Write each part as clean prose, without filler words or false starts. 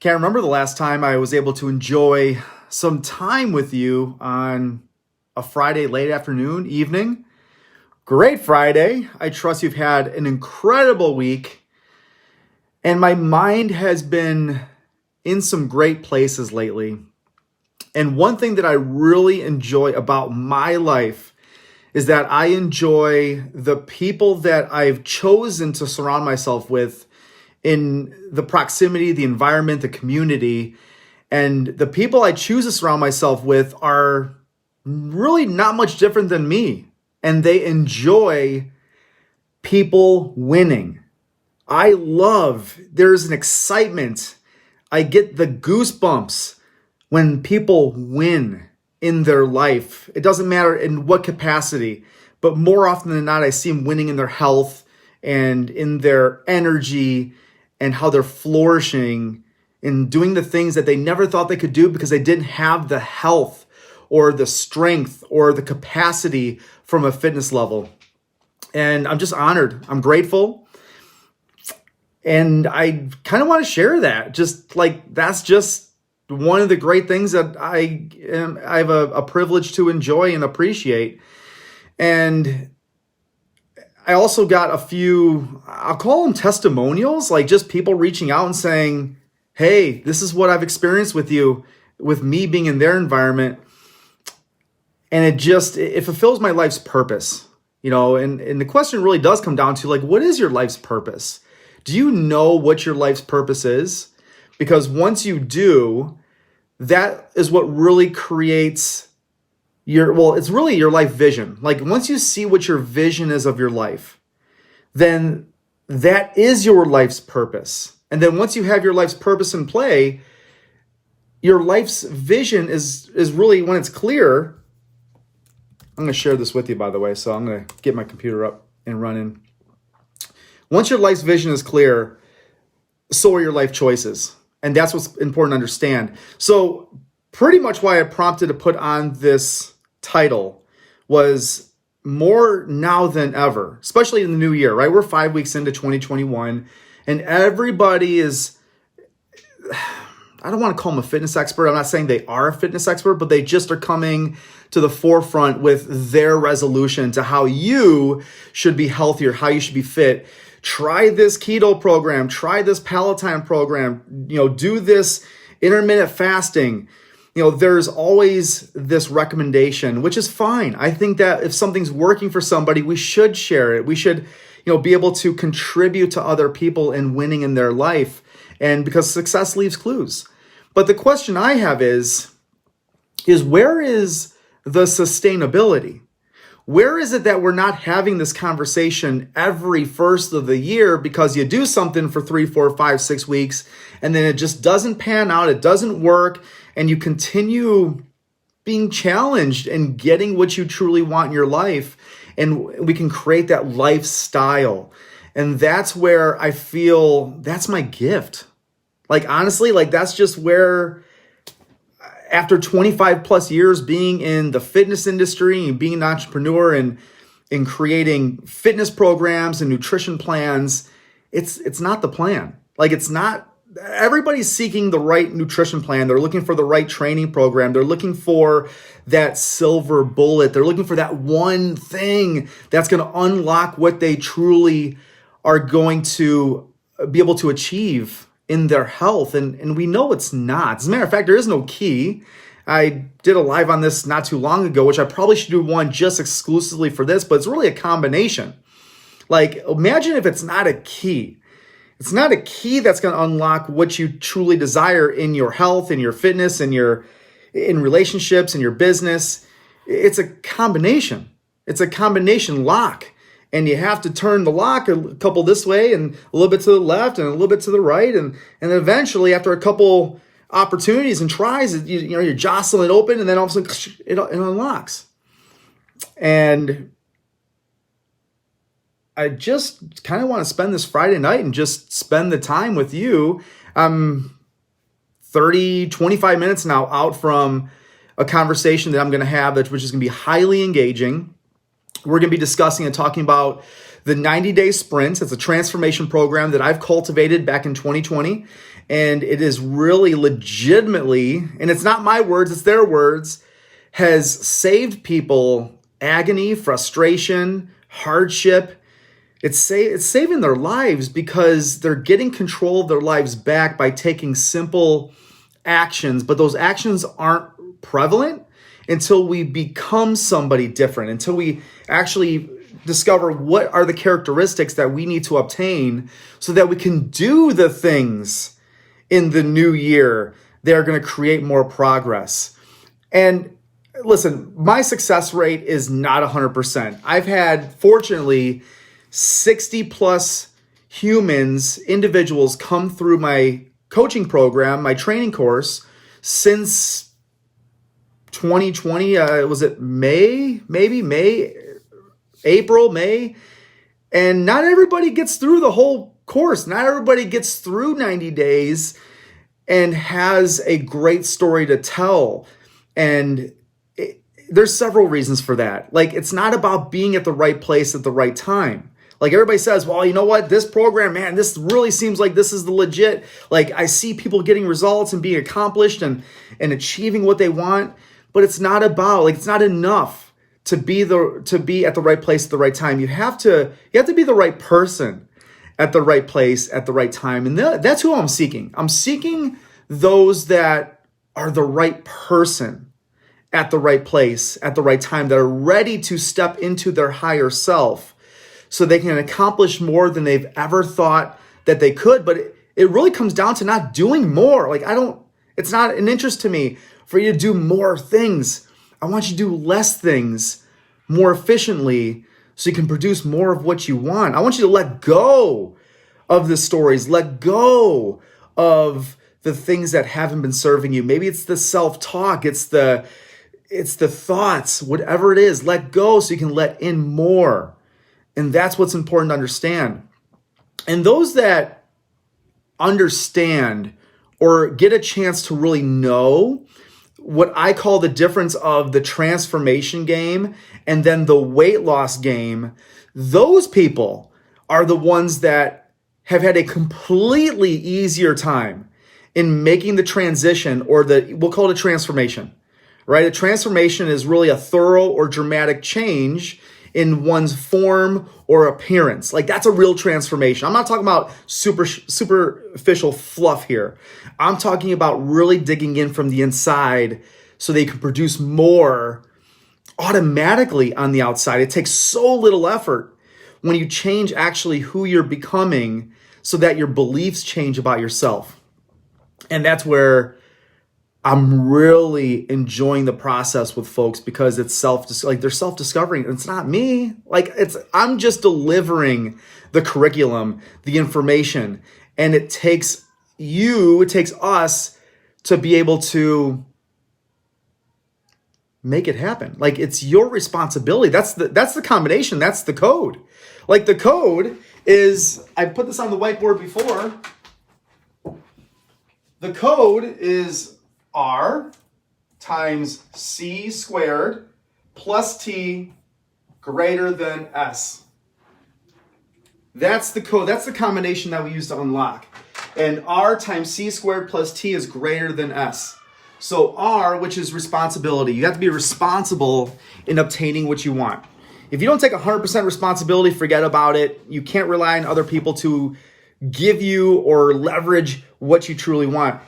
Can't remember the last time I was able to enjoy some time with you on a Friday late afternoon, evening. Great Friday. I trust you've had an incredible week. And my mind has been in some great places lately. And one thing that I really enjoy about my life is that I enjoy the people that I've chosen to surround myself with in the proximity, the environment, the community. And the people I choose to surround myself with are really not much different than me. And they enjoy people winning. There's an excitement. I get the goosebumps when people win in their life. It doesn't matter in what capacity, but more often than not, I see them winning in their health and in their energy and how they're flourishing and doing the things that they never thought they could do because they didn't have the health or the strength or the capacity from a fitness level. And I'm just honored. I'm grateful. And I kind of want to share that. That's just one of the great things that I have a privilege to enjoy and appreciate. And I also got a few, I'll call them testimonials, like just people reaching out and saying, hey, this is what I've experienced with you, with me being in their environment. And it fulfills my life's purpose, and the question really does come down to what is your life's purpose? Do you know what your life's purpose is? Because once you do, that is what really creates it's really your life vision. Once you see what your vision is of your life, then that is your life's purpose. And then once you have your life's purpose in play, your life's vision is really, when it's clear. I'm going to share this with you, by the way, so I'm going to get my computer up and running. Once your life's vision is clear, so are your life choices. And that's what's important to understand. So pretty much why I prompted to put on this title was more now than ever, especially in the new year, right? We're 5 weeks into 2021, and everybody is, I don't want to call them a fitness expert. I'm not saying they are a fitness expert, but they just are coming to the forefront with their resolution to how you should be healthier, how you should be fit. Try this keto program, try this Peloton program, do this intermittent fasting. There's always this recommendation, which is fine. I think that if something's working for somebody, we should share it. We should, be able to contribute to other people in winning in their life. And because success leaves clues. But the question I have is where is the sustainability? Where is it that we're not having this conversation every first of the year because you do something for 3, 4, 5, 6 weeks and then it just doesn't pan out, it doesn't work, and you continue being challenged and getting what you truly want in your life, and we can create that lifestyle. And that's where I feel that's my gift. Honestly, that's just where, after 25 plus years being in the fitness industry and being an entrepreneur and in creating fitness programs and nutrition plans, it's not the plan. It's not, everybody's seeking the right nutrition plan. They're looking for the right training program. They're looking for that silver bullet. They're looking for that one thing that's going to unlock what they truly are going to be able to achieve in their health. And we know it's not. As a matter of fact, there is no key. I did a live on this not too long ago, which I probably should do one just exclusively for this, but it's really a combination. Imagine if it's not a key. It's not a key that's going to unlock what you truly desire in your health, in your fitness, in relationships, in your business. It's a combination. It's a combination lock. And you have to turn the lock a couple this way and a little bit to the left and a little bit to the right. And eventually, after a couple opportunities and tries, you're jostling it open, and then all of a sudden it unlocks. And I just kind of want to spend this Friday night and just spend the time with you. I'm 25 minutes now out from a conversation that I'm going to have, which is going to be highly engaging. We're going to be discussing and talking about the 90-day sprints. It's a transformation program that I've cultivated back in 2020. And it is really legitimately, and it's not my words, it's their words, has saved people agony, frustration, hardship. It's saving their lives because they're getting control of their lives back by taking simple actions, but those actions aren't prevalent until we become somebody different, until we actually discover what are the characteristics that we need to obtain so that we can do the things in the new year that are going to create more progress. And listen, my success rate is not 100%. I've had, fortunately, 60 plus individuals come through my coaching program, my training course, since 2020. Was it May? Maybe May, April, May. And not everybody gets through the whole course. Not everybody gets through 90 days and has a great story to tell. And there's several reasons for that. Like, it's not about being at the right place at the right time. Like, everybody says, well, you know what? This program, man, this really seems like this is the legit. Like, I see people getting results and being accomplished and achieving what they want. But it's not about, like, it's not enough to be at the right place at the right time. You have to be the right person at the right place at the right time. And that's who I'm seeking. I'm seeking those that are the right person at the right place at the right time, that are ready to step into their higher self so they can accomplish more than they've ever thought that they could. But it really comes down to not doing more. Like, it's not an interest to me for you to do more things. I want you to do less things more efficiently so you can produce more of what you want. I want you to let go of the stories, let go of the things that haven't been serving you. Maybe it's the self-talk, it's the thoughts, whatever it is, let go so you can let in more. And that's what's important to understand. And those that understand or get a chance to really know what I call the difference of the transformation game and then the weight loss game, those people are the ones that have had a completely easier time in making the transition, or we'll call it a transformation, right? A transformation is really a thorough or dramatic change in one's form or appearance. Like, that's a real transformation. I'm not talking about superficial fluff here. I'm talking about really digging in from the inside so they can produce more automatically on the outside. It takes so little effort when you change actually who you're becoming so that your beliefs change about yourself. And that's where I'm really enjoying the process with folks, because it's they're self-discovering. It's not me. I'm just delivering the curriculum, the information, and it takes us to be able to make it happen. Like, it's your responsibility. That's the combination. That's the code. Like, the code is, I put this on the whiteboard before. The code is R times C squared plus T greater than S. That's the code. That's the combination that we use to unlock. And R times C squared plus T is greater than S. So R, which is responsibility, you have to be responsible in obtaining what you want. If you don't take 100% responsibility, forget about it. You can't rely on other people to give you or leverage what you truly want.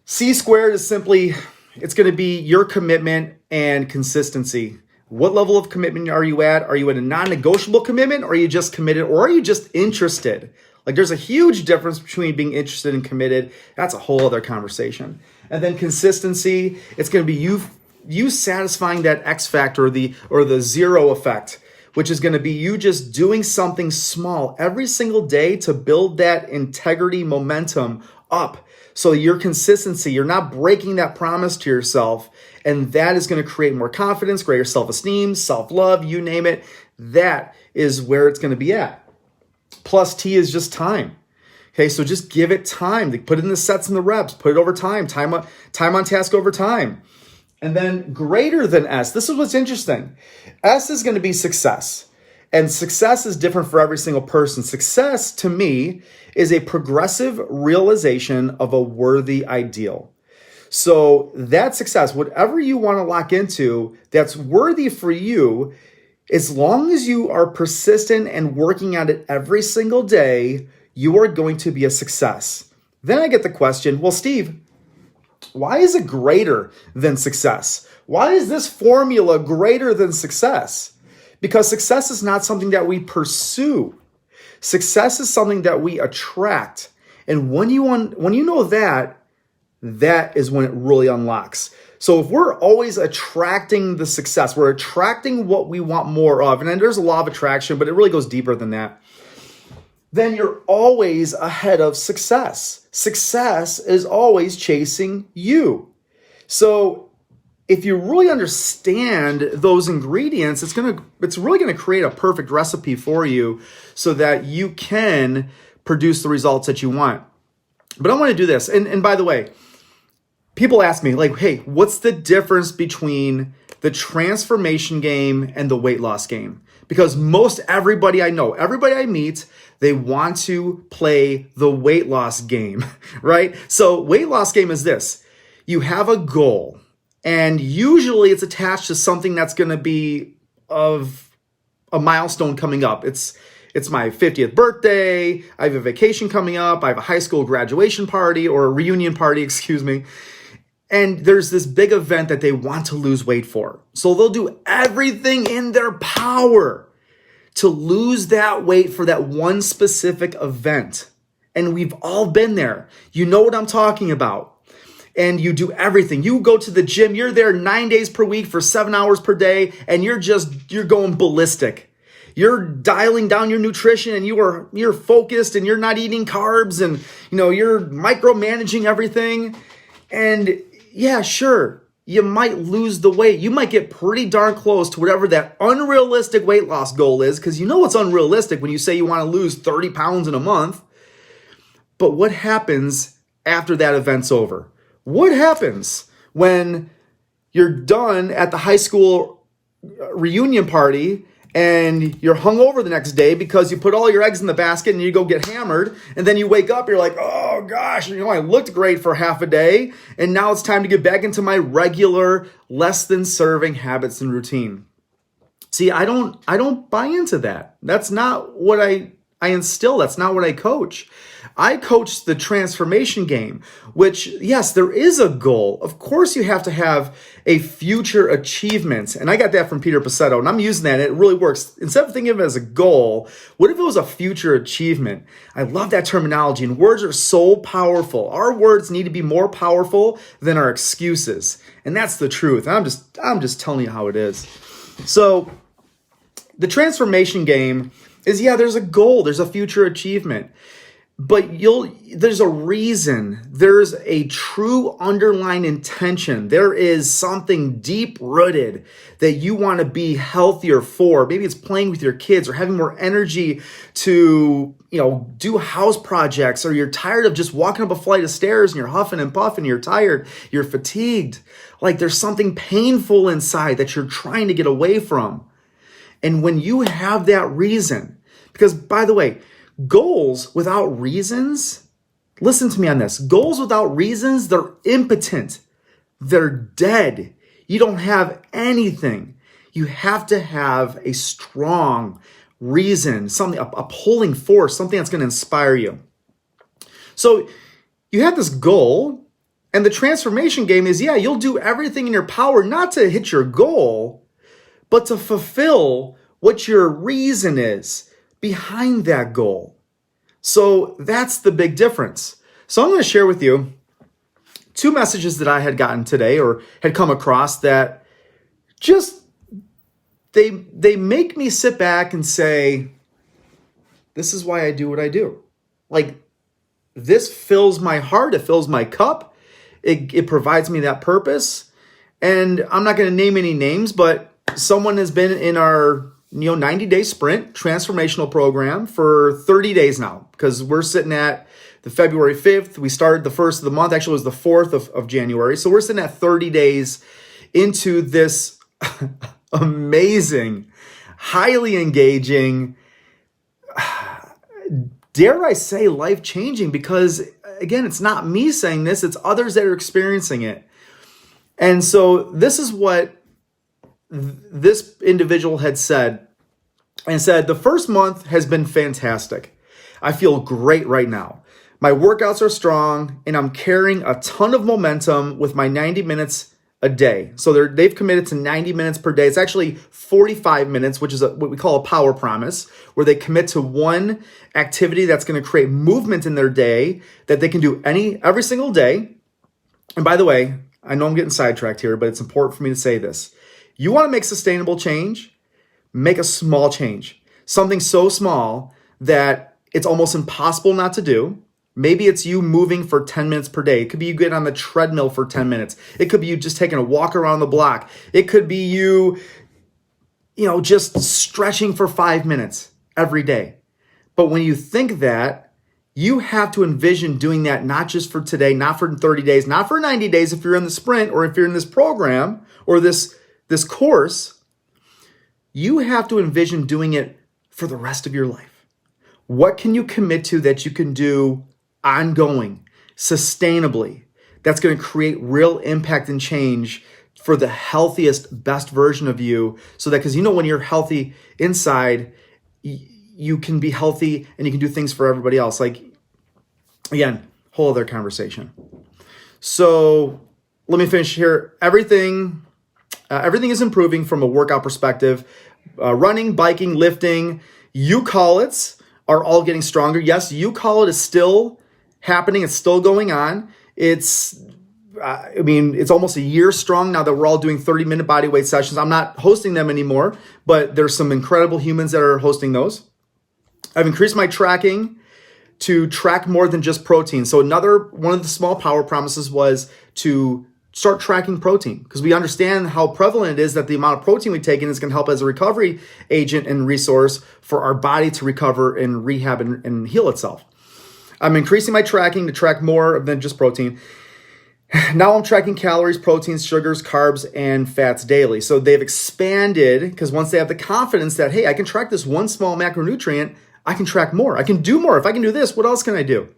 C squared is simply, it's going to be your commitment and consistency. What level of commitment are you at? Are you at a non-negotiable commitment, or are you just committed, or are you just interested? Like, there's a huge difference between being interested and committed. That's a whole other conversation. And then consistency, it's going to be you satisfying that X factor or the zero effect, which is going to be you just doing something small every single day to build that integrity momentum up. So your consistency, you're not breaking that promise to yourself, and that is going to create more confidence, greater self-esteem, self-love, you name it. That is where it's going to be at. Plus T is just time. Okay, so just give it time. Put it in the sets and the reps. Put it over time. Time on task over time. And then greater than S. This is what's interesting. S is going to be success. And success is different for every single person. Success, to me, is a progressive realization of a worthy ideal. So that success, whatever you want to lock into that's worthy for you, as long as you are persistent and working at it every single day, you are going to be a success. Then I get the question, well, Steve, why is it greater than success? Why is this formula greater than success? Because success is not something that we pursue. Success is something that we attract. And when you know that, that is when it really unlocks. So if we're always attracting the success, we're attracting what we want more of, and then there's a law of attraction, but it really goes deeper than that, then you're always ahead of success. Success is always chasing you. So if you really understand those ingredients, it's really gonna create a perfect recipe for you so that you can produce the results that you want. But I want to do this. And by the way, people ask me, like, hey, what's the difference between the transformation game and the weight loss game? Because most everybody I know, everybody I meet, they want to play the weight loss game, right? So weight loss game is this. You have a goal, and usually it's attached to something that's going to be of a milestone coming up. It's my 50th birthday, I have a vacation coming up, I have a high school graduation party or a reunion party, excuse me. And there's this big event that they want to lose weight for. So they'll do everything in their power to lose that weight for that one specific event. And we've all been there. You know what I'm talking about. And you do everything. You go to the gym, you're there 9 days per week for 7 hours per day, and you're going ballistic. You're dialing down your nutrition and you're focused and you're not eating carbs and you're micromanaging everything. And yeah, sure, you might lose the weight. You might get pretty darn close to whatever that unrealistic weight loss goal is, because you know it's unrealistic when you say you want to lose 30 pounds in a month. But what happens after that event's over? What happens when you're done at the high school reunion party and you're hungover the next day because you put all your eggs in the basket and you go get hammered, and then you wake up, you're like, oh gosh, I looked great for half a day, and now it's time to get back into my regular, less than serving habits and routine. See, I don't buy into that. That's not what I instill. That's not what I coach. I coach the transformation game, which, yes, there is a goal. Of course, you have to have a future achievement. And I got that from Peter Pacetto, and I'm using that, and it really works. Instead of thinking of it as a goal, what if it was a future achievement? I love that terminology, and words are so powerful. Our words need to be more powerful than our excuses. And that's the truth. I'm just telling you how it is. So the transformation game is, yeah, there's a goal, there's a future achievement. But there's a reason, there's a true underlying intention. There is something deep rooted that you want to be healthier for. Maybe it's playing with your kids or having more energy to, do house projects, or you're tired of just walking up a flight of stairs and you're huffing and puffing, you're tired, you're fatigued. Like there's something painful inside that you're trying to get away from. And when you have that reason, because by the way, goals without reasons, listen to me on this. Goals without reasons, they're impotent. They're dead. You don't have anything. You have to have a strong reason, something, a pulling force, something that's going to inspire you. So you have this goal, and the transformation game is, yeah, you'll do everything in your power not to hit your goal, but to fulfill what your reason is behind that goal. So that's the big difference. So I'm going to share with you 2 messages that I had gotten today or had come across that just, they make me sit back and say, this is why I do what I do. Like, this fills my heart. It fills my cup. It provides me that purpose. And I'm not going to name any names, but someone has been in our 90-day sprint transformational program for 30 days now, because we're sitting at the February 5th. We started the 1st of the month. Actually, it was the 4th of January. So we're sitting at 30 days into this amazing, highly engaging, dare I say life-changing, because again, it's not me saying this, it's others that are experiencing it. And so this is what this individual had said, and said, the first month has been fantastic. I feel great right now. My workouts are strong, and I'm carrying a ton of momentum with my 90 minutes a day. So they've committed to 90 minutes per day. It's actually 45 minutes, which is what we call a power promise, where they commit to one activity that's going to create movement in their day that they can do every single day. And by the way, I know I'm getting sidetracked here, but it's important for me to say this. You want to make sustainable change? Make a small change. Something so small that it's almost impossible not to do. Maybe it's you moving for 10 minutes per day. It could be you get on the treadmill for 10 minutes. It could be you just taking a walk around the block. It could be you just stretching for 5 minutes every day. But when you think that, you have to envision doing that not just for today, not for 30 days, not for 90 days if you're in the sprint or if you're in this program or this course. You have to envision doing it for the rest of your life. What can you commit to that you can do ongoing, sustainably, that's going to create real impact and change for the healthiest, best version of you? So that, because when you're healthy inside, you can be healthy and you can do things for everybody else. Like, again, whole other conversation. So let me finish here. Everything is improving from a workout perspective. Running, biking, lifting, you call it, are all getting stronger. Yes, you call it is still happening. It's still going on. It's almost a year strong now that we're all doing 30-minute body weight sessions. I'm not hosting them anymore, but there's some incredible humans that are hosting those. I've increased my tracking to track more than just protein. So another one of the small power promises was to start tracking protein, because we understand how prevalent it is that the amount of protein we take in is going to help as a recovery agent and resource for our body to recover and rehab and heal itself. I'm increasing my tracking to track more than just protein. Now I'm tracking calories, proteins, sugars, carbs, and fats daily. So they've expanded, because once they have the confidence that, hey, I can track this one small macronutrient, I can track more. I can do more. If I can do this, what else can I do?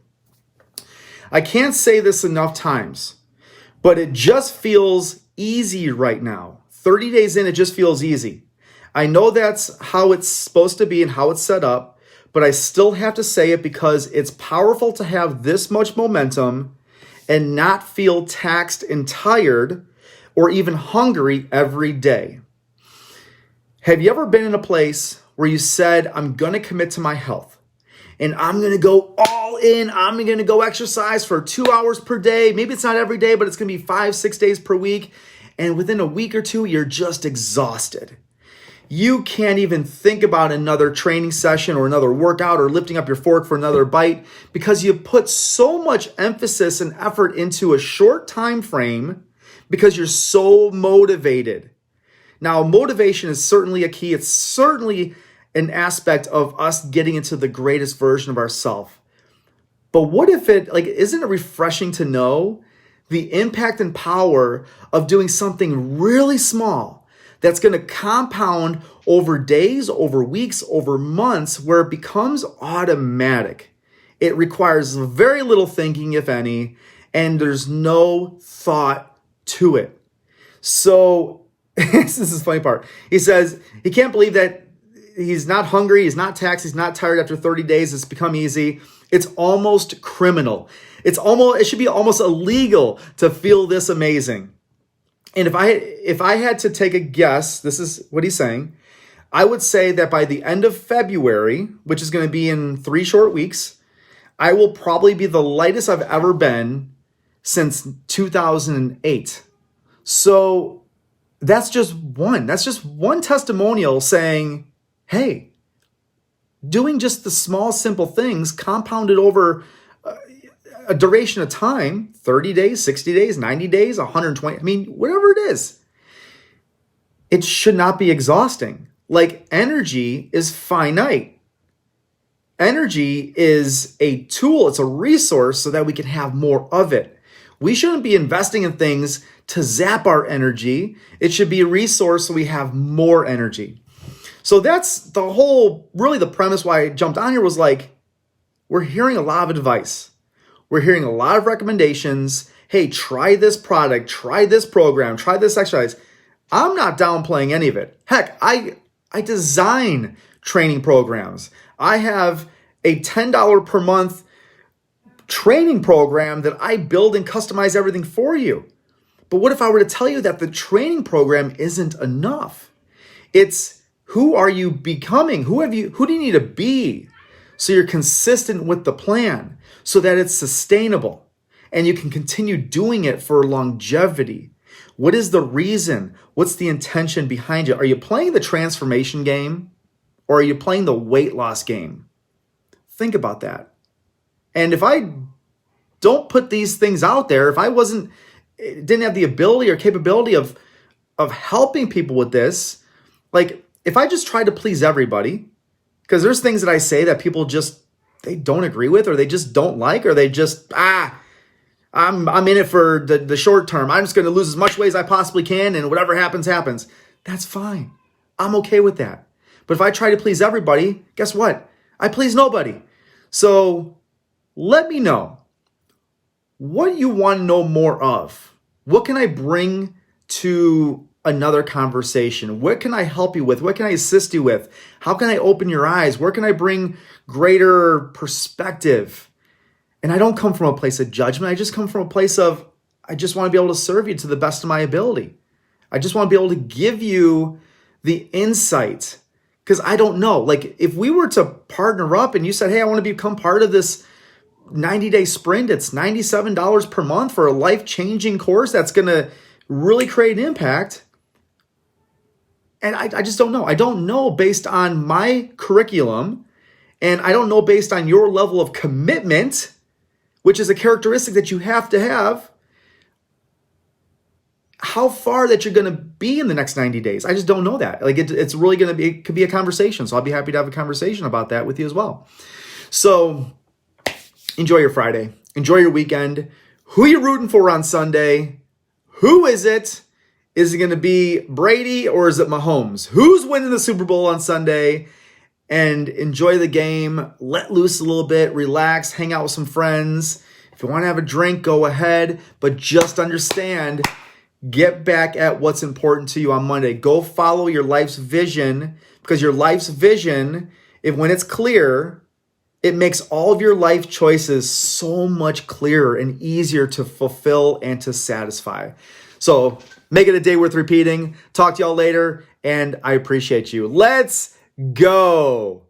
I can't say this enough times, but it just feels easy right now. 30 days in, it just feels easy. I know that's how it's supposed to be and how it's set up, but I still have to say it because it's powerful to have this much momentum and not feel taxed and tired or even hungry every day. Have you ever been in a place where you said, I'm going to commit to my health and I'm going to go all in. I'm going to go exercise for 2 hours per day. Maybe it's not every day, but it's going to be 5-6 days per week. And within a week or two, you're just exhausted. You can't even think about another training session or another workout or lifting up your fork for another bite because you put so much emphasis and effort into a short time frame because you're so motivated. Now, motivation is certainly a key. It's certainly an aspect of us getting into the greatest version of ourselves. But what if isn't it refreshing to know the impact and power of doing something really small that's going to compound over days, over weeks, over months, where it becomes automatic? It requires very little thinking, if any, and there's no thought to it. So this is the funny part. He says he can't believe that he's not hungry, he's not taxed, he's not tired after 30 days. It's become easy. It's almost criminal. It should be almost illegal to feel this amazing. And if I had to take a guess, this is what he's saying, I would say that by the end of February, which is going to be in 3 short weeks, I will probably be the lightest I've ever been since 2008. So that's just one testimonial saying, hey, doing just the small, simple things compounded over a duration of time, 30 days, 60 days, 90 days, 120, whatever it is, it should not be exhausting. Like, energy is finite. Energy is a tool, it's a resource so that we can have more of it. We shouldn't be investing in things to zap our energy. It should be a resource so we have more energy. So that's really the premise why I jumped on here was like, we're hearing a lot of advice. We're hearing a lot of recommendations. Hey, try this product, try this program, try this exercise. I'm not downplaying any of it. Heck, I design training programs. I have a $10 per month training program that I build and customize everything for you. But what if I were to tell you that the training program isn't enough? It's who are you becoming? Who do you need to be so you're consistent with the plan so that it's sustainable and you can continue doing it for longevity? What is the reason? What's the intention behind it? Are you playing the transformation game or are you playing the weight loss game? Think about that. And if I don't put these things out there, if I didn't have the ability or capability of helping people with this, like if I just tried to please everybody, because there's things that I say that people they don't agree with, or they just don't like, or they just, I'm in it for the short term. I'm just going to lose as much weight as I possibly can, and whatever happens, happens. That's fine. I'm okay with that. But if I try to please everybody, guess what? I please nobody. So let me know what you want to know more of. What can I bring to another conversation? What can I help you with? What can I assist you with? How can I open your eyes? Where can I bring greater perspective? And I don't come from a place of judgment. I just come from a place of, I just want to be able to serve you to the best of my ability. I just want to be able to give you the insight, because I don't know. Like if we were to partner up and you said, hey, I want to become part of this 90-day sprint, it's $97 per month for a life-changing course that's going to really create an impact. And I just don't know. I don't know based on my curriculum, and I don't know based on your level of commitment, which is a characteristic that you have to have, how far that you're going to be in the next 90 days. I just don't know that. Like it's really going to be, it could be a conversation. So I'll be happy to have a conversation about that with you as well. So enjoy your Friday. Enjoy your weekend. Who are you rooting for on Sunday? Who is it? Is it going to be Brady or is it Mahomes? Who's winning the Super Bowl on Sunday? And enjoy the game. Let loose a little bit. Relax. Hang out with some friends. If you want to have a drink, go ahead. But just understand, get back at what's important to you on Monday. Go follow your life's vision, because your life's vision, when it's clear, it makes all of your life choices so much clearer and easier to fulfill and to satisfy. So make it a day worth repeating. Talk to y'all later, and I appreciate you. Let's go.